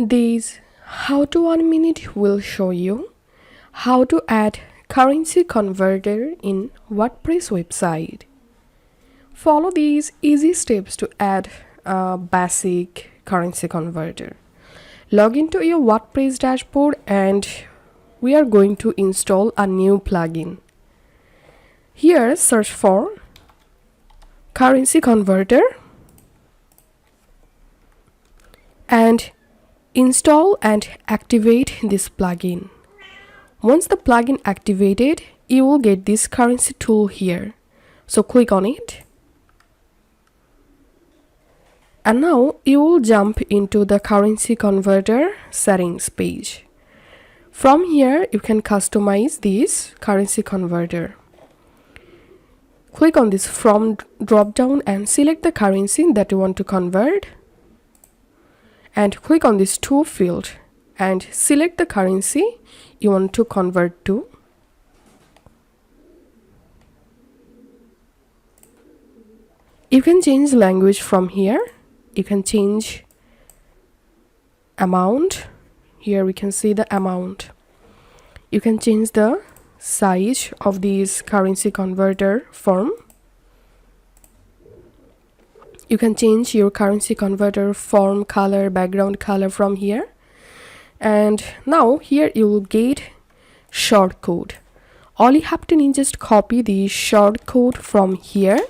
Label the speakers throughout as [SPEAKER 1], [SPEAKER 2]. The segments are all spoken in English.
[SPEAKER 1] This how to 1 minute will show you how to add currency converter in WordPress website. Follow these easy steps to add a basic currency converter. Log into your WordPress dashboard and we are going to install a new plugin. Here search for currency converter and install and activate this plugin. Once the plugin activated, you will get this currency tool here. So click on it. And now you will jump into the currency converter settings page. From here, you can customize this currency converter. Click on this from drop down and select the currency that you want to convert. And click on this to field and select the currency you want to convert to. You can change language from here. You can change amount. Here we can see the amount. You can change the size of this currency converter form. You can change your currency converter form, color, background color from here. And now here you will get short code. All you have to do is just copy the short code from here.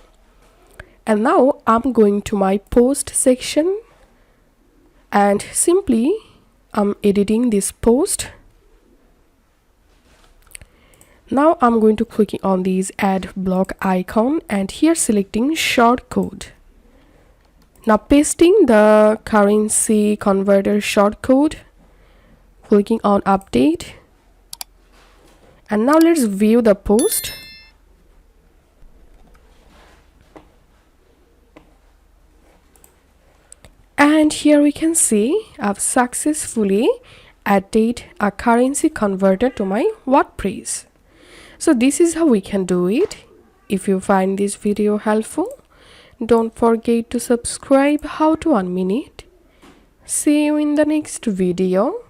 [SPEAKER 1] And now I'm going to my post section and simply I'm editing this post. Now I'm going to click on this add block icon and here selecting short code. Now pasting the currency converter short code, clicking on update. And now let's view the post. And here we can see I've successfully added a currency converter to my WordPress. So this is how we can do it. If you find this video helpful, don't forget to subscribe how to 1 minute. See you in the next video.